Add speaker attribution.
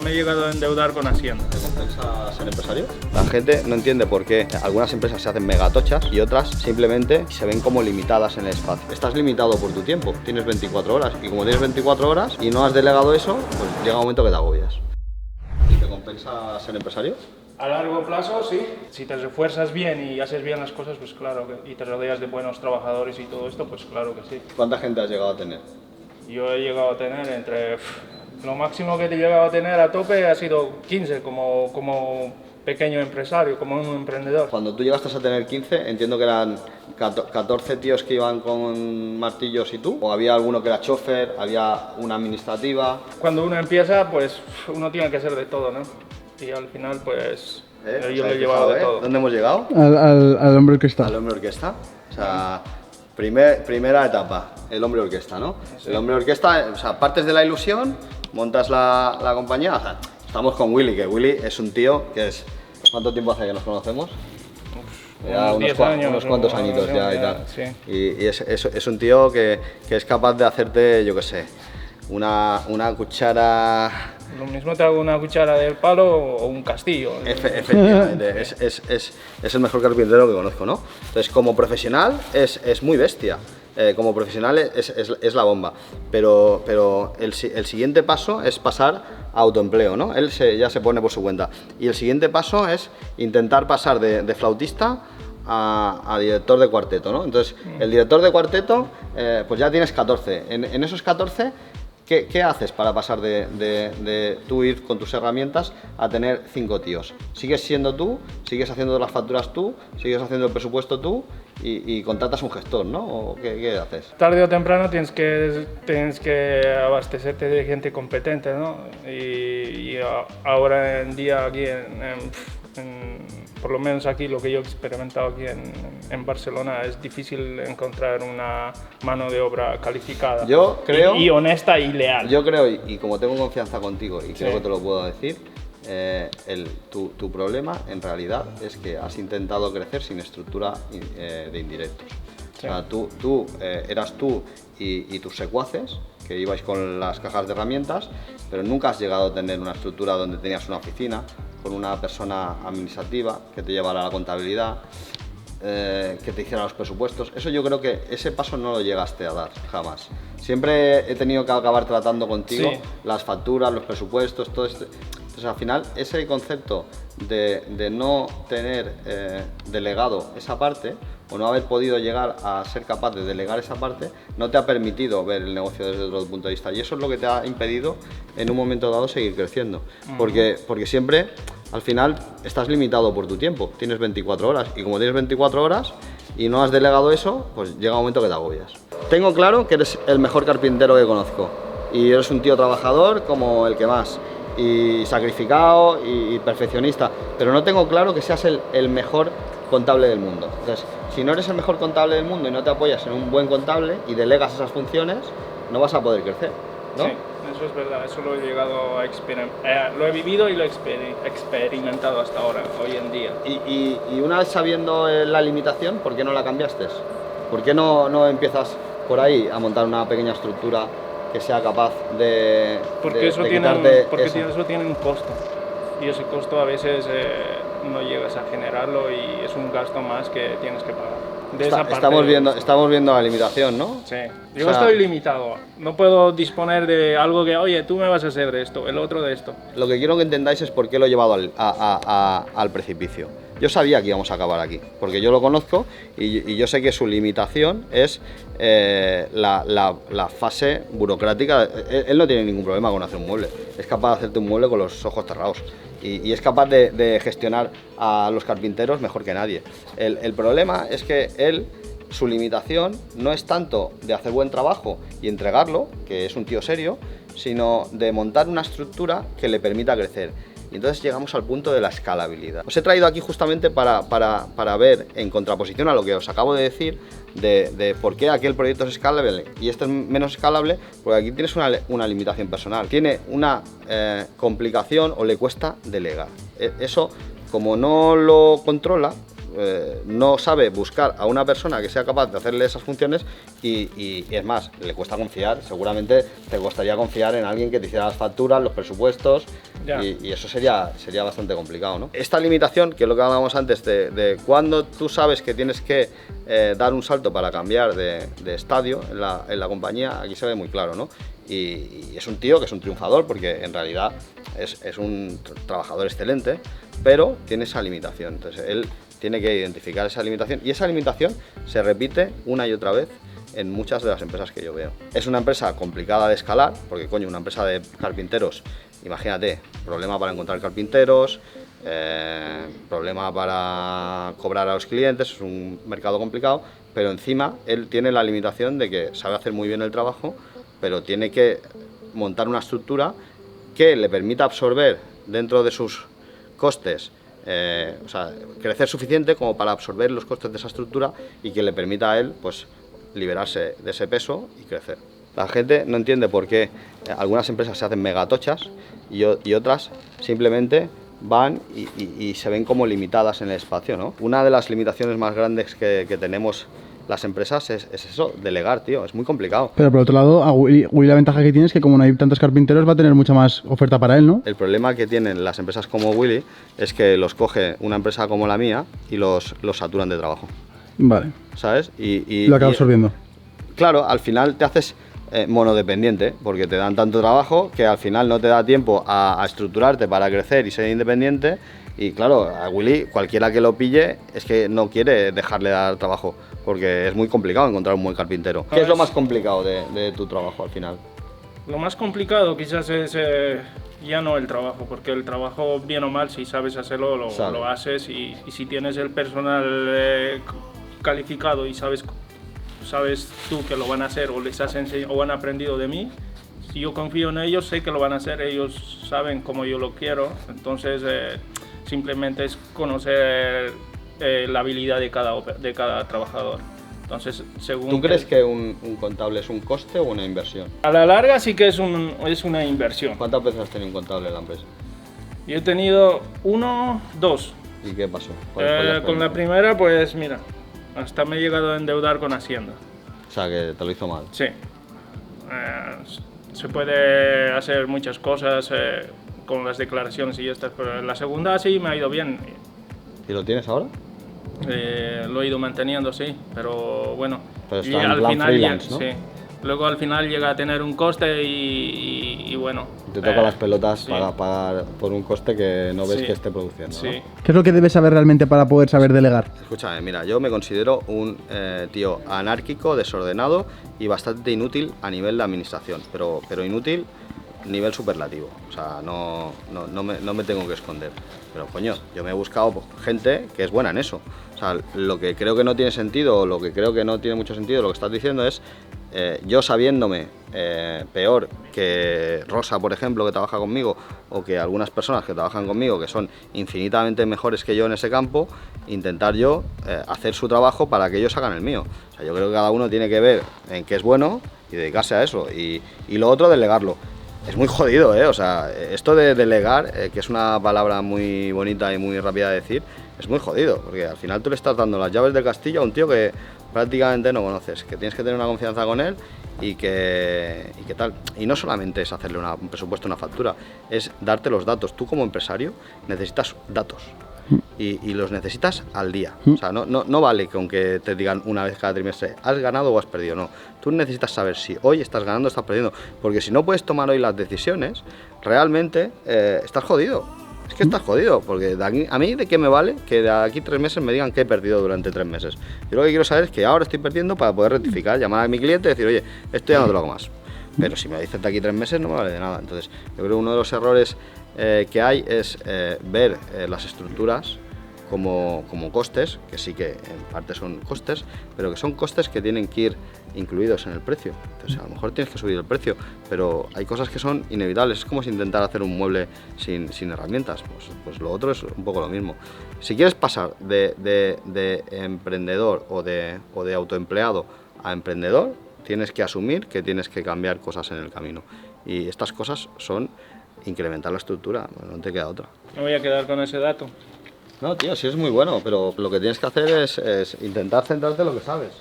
Speaker 1: me he llegado a endeudar con Hacienda.
Speaker 2: ¿Te compensa ser empresario? La gente no entiende por qué algunas empresas se hacen megatochas y otras simplemente se ven como limitadas en el espacio. Estás limitado por tu tiempo, tienes 24 horas y como tienes 24 horas y no has delegado eso, pues llega un momento que te agobias. ¿Y te compensa ser empresario?
Speaker 1: A largo plazo, sí. Si te refuerzas bien y haces bien las cosas, pues claro, y te rodeas de buenos trabajadores y todo esto, pues claro que sí.
Speaker 2: ¿Cuánta gente has llegado a tener?
Speaker 1: Yo he llegado a tener lo máximo que he llegado a tener a tope ha sido 15 como pequeño empresario, como un emprendedor.
Speaker 2: Cuando tú llegaste a tener 15, entiendo que eran 14 tíos que iban con martillos y tú, o había alguno que era chofer, había una administrativa.
Speaker 1: Cuando uno empieza, pues uno tiene que hacer de todo, ¿no? Y al final, pues yo lo he llevado de todo.
Speaker 2: ¿Dónde hemos llegado?
Speaker 3: Al hombre orquesta.
Speaker 2: Al hombre orquesta. O sea, primera etapa, el hombre orquesta, ¿no? Sí. El hombre orquesta, o sea, partes de la ilusión, montas la compañía. O sea, estamos con Willy, que Willy es un tío que es... ¿Cuánto tiempo hace que nos conocemos? Ya unos cuantos añitos ya y tal.
Speaker 1: Sí.
Speaker 2: Y es un tío que es capaz de hacerte, yo qué sé, una cuchara...
Speaker 1: Lo mismo te hago una cuchara del palo o un castillo.
Speaker 2: Efectivamente, es el mejor carpintero que conozco, ¿no? Entonces, como profesional es muy bestia. Como profesional es la bomba. Pero el siguiente paso es pasar a autoempleo, ¿no? Él ya se pone por su cuenta. Y el siguiente paso es intentar pasar de flautista a director de cuarteto, ¿no? Entonces, el director de cuarteto, pues ya tienes 14. En esos 14... ¿Qué haces para pasar de tú ir con tus herramientas a tener 5 tíos? ¿Sigues siendo tú? ¿Sigues haciendo las facturas tú? ¿Sigues haciendo el presupuesto tú? Y contratas un gestor, ¿no? ¿O qué haces?
Speaker 1: Tarde o temprano tienes que abastecerte de gente competente, ¿no? Y ahora en día aquí por lo menos aquí lo que yo he experimentado aquí en Barcelona es difícil encontrar una mano de obra calificada.
Speaker 2: Yo creo...
Speaker 1: Y honesta y leal.
Speaker 2: Yo creo, y como tengo confianza contigo y creo que te lo puedo decir, tu problema en realidad es que has intentado crecer sin estructura de indirectos. Sí. O sea, tú eras tú y tus secuaces, que ibais con las cajas de herramientas, pero nunca has llegado a tener una estructura donde tenías una oficina, con una persona administrativa que te llevara la contabilidad, que te hiciera los presupuestos. Eso yo creo que ese paso no lo llegaste a dar, jamás. Siempre he tenido que acabar tratando contigo las facturas, los presupuestos, todo esto. Entonces al final ese concepto de no tener delegado esa parte, o no haber podido llegar a ser capaz de delegar esa parte, no te ha permitido ver el negocio desde otro punto de vista. Y eso es lo que te ha impedido en un momento dado seguir creciendo. Porque siempre, al final, estás limitado por tu tiempo. Tienes 24 horas y como tienes 24 horas y no has delegado eso, pues llega un momento que te agobias. Tengo claro que eres el mejor carpintero que conozco y eres un tío trabajador como el que más, y sacrificado y perfeccionista, pero no tengo claro que seas el mejor contable del mundo. Entonces, si no eres el mejor contable del mundo y no te apoyas en un buen contable y delegas esas funciones, no vas a poder crecer, ¿no?
Speaker 1: Sí, eso es verdad, eso lo he llegado a experimentar, lo he vivido y lo he experimentado hasta ahora, hoy en día.
Speaker 2: Y una vez sabiendo la limitación, ¿por qué no la cambiaste? ¿Por qué no empiezas por ahí a montar una pequeña estructura que sea capaz de
Speaker 1: eso tiene un costo, y ese costo a veces no llegas a generarlo y es un gasto más que tienes que pagar.
Speaker 2: Estamos viendo la limitación, ¿no?
Speaker 1: Sí, yo estoy limitado, no puedo disponer de algo que, oye, tú me vas a hacer de esto, el otro de esto.
Speaker 2: Lo que quiero que entendáis es por qué lo he llevado al precipicio. Yo sabía que íbamos a acabar aquí, porque yo lo conozco y yo sé que su limitación es la fase burocrática. Él no tiene ningún problema con hacer un mueble, es capaz de hacerte un mueble con los ojos cerrados y es capaz de gestionar a los carpinteros mejor que nadie. El problema es que su limitación no es tanto de hacer buen trabajo y entregarlo, que es un tío serio, sino de montar una estructura que le permita crecer. Y entonces llegamos al punto de la escalabilidad. Os he traído aquí justamente para ver, en contraposición a lo que os acabo de decir, de por qué aquel proyecto es escalable y este es menos escalable, porque aquí tienes una limitación personal. Tiene una complicación o le cuesta delegar. Eso, como no lo controla, no sabe buscar a una persona que sea capaz de hacerle esas funciones y es más, le cuesta confiar. Seguramente te costaría confiar en alguien que te hiciera las facturas, los presupuestos y eso sería bastante complicado, ¿no? Esta limitación, que es lo que hablábamos antes, de cuando tú sabes que tienes que dar un salto para cambiar de estadio en la compañía, aquí se ve muy claro, ¿no? Y es un tío que es un triunfador porque en realidad es un trabajador excelente, pero tiene esa limitación. Entonces él tiene que identificar esa limitación y esa limitación se repite una y otra vez en muchas de las empresas que yo veo. Es una empresa complicada de escalar porque, coño, una empresa de carpinteros, imagínate, problema para encontrar carpinteros, problema para cobrar a los clientes, es un mercado complicado, pero encima él tiene la limitación de que sabe hacer muy bien el trabajo, pero tiene que montar una estructura que le permita absorber dentro de sus costes, o sea, crecer suficiente como para absorber los costes de esa estructura y que le permita a él, pues, liberarse de ese peso y crecer. La gente no entiende por qué algunas empresas se hacen megatochas y otras simplemente van y se ven como limitadas en el espacio, ¿no? Una de las limitaciones más grandes que tenemos las empresas es eso, delegar, tío, es muy complicado.
Speaker 3: Pero por otro lado, a Willy la ventaja que tiene es que como no hay tantos carpinteros va a tener mucha más oferta para él, ¿no?
Speaker 2: El problema que tienen las empresas como Willy es que los coge una empresa como la mía y los saturan de trabajo.
Speaker 3: Vale.
Speaker 2: ¿Sabes? Y
Speaker 3: lo acaba absorbiendo.
Speaker 2: Claro, al final te haces monodependiente, porque te dan tanto trabajo que al final no te da tiempo a estructurarte para crecer y ser independiente. Y claro, a Willy, cualquiera que lo pille, es que no quiere dejarle dar trabajo, porque es muy complicado encontrar un buen carpintero. ¿Qué es lo más complicado de tu trabajo al final?
Speaker 1: Lo más complicado quizás es ya no el trabajo, porque el trabajo, bien o mal, si sabes hacerlo, lo haces, y si tienes el personal calificado y sabes tú que lo van a hacer o les has enseñado o han aprendido de mí, si yo confío en ellos, sé que lo van a hacer, ellos saben cómo yo lo quiero, entonces simplemente es conocer la habilidad de cada trabajador. Entonces, según
Speaker 2: ¿Tú crees que un contable es un coste o una inversión?
Speaker 1: A la larga sí que es una inversión.
Speaker 2: ¿Cuántas veces has tenido un contable en la empresa?
Speaker 1: Yo he tenido 1, 2.
Speaker 2: ¿Y qué pasó?
Speaker 1: Con la primera, pues mira, hasta me he llegado a endeudar con Hacienda.
Speaker 2: O sea, que te lo hizo mal.
Speaker 1: Sí. Se puede hacer muchas cosas con las declaraciones y estas, pero en la segunda sí me ha ido bien.
Speaker 2: ¿Y lo tienes ahora?
Speaker 1: Lo he ido manteniendo, sí, pero bueno.
Speaker 2: Pero está en plan freelance, ¿no?
Speaker 1: Sí. Luego al final llega a tener un coste y bueno.
Speaker 2: Te toca las pelotas para pagar por un coste que no ves que esté produciendo, ¿no?
Speaker 3: ¿Qué es lo que debes saber realmente para poder saber delegar?
Speaker 2: Escúchame, mira, yo me considero un tío anárquico, desordenado y bastante inútil a nivel de administración, pero inútil nivel superlativo, o sea, no me tengo que esconder. Pero coño, yo me he buscado gente que es buena en eso. O sea, lo que creo que no tiene sentido, o lo que creo que no tiene mucho sentido, lo que estás diciendo es, yo sabiéndome peor que Rosa, por ejemplo, que trabaja conmigo, o que algunas personas que trabajan conmigo, que son infinitamente mejores que yo en ese campo, intentar yo hacer su trabajo para que ellos hagan el mío. O sea, yo creo que cada uno tiene que ver en qué es bueno y dedicarse a eso. Y lo otro, delegarlo. Es muy jodido, ¿eh? O sea, esto de delegar, que es una palabra muy bonita y muy rápida de decir, es muy jodido, porque al final tú le estás dando las llaves del castillo a un tío que prácticamente no conoces, que tienes que tener una confianza con él y que tal. Y no solamente es hacerle un presupuesto, una factura, es darte los datos. Tú como empresario necesitas datos. Y los necesitas al día. O sea, no vale con que te digan una vez cada trimestre, has ganado o has perdido, no. Tú necesitas saber si hoy estás ganando o estás perdiendo, porque si no puedes tomar hoy las decisiones, realmente estás jodido. Es que estás jodido, porque a mí de qué me vale que de aquí 3 meses me digan que he perdido durante 3 meses. Yo lo que quiero saber es que ahora estoy perdiendo para poder rectificar, llamar a mi cliente y decir, oye, esto ya no te lo hago más. Pero si me dices de aquí 3 meses no me vale de nada. Entonces, yo creo que uno de los errores que hay es ver las estructuras como costes, que sí que en parte son costes, pero que son costes que tienen que ir incluidos en el precio. Entonces, a lo mejor tienes que subir el precio, pero hay cosas que son inevitables. Es como si intentar hacer un mueble sin herramientas. Pues lo otro es un poco lo mismo. Si quieres pasar de emprendedor o de autoempleado a emprendedor, tienes que asumir que tienes que cambiar cosas en el camino. Y estas cosas son incrementar la estructura, no te queda otra.
Speaker 1: Me voy a quedar con ese dato.
Speaker 2: No, tío, sí es muy bueno, pero lo que tienes que hacer es intentar centrarte en lo que sabes.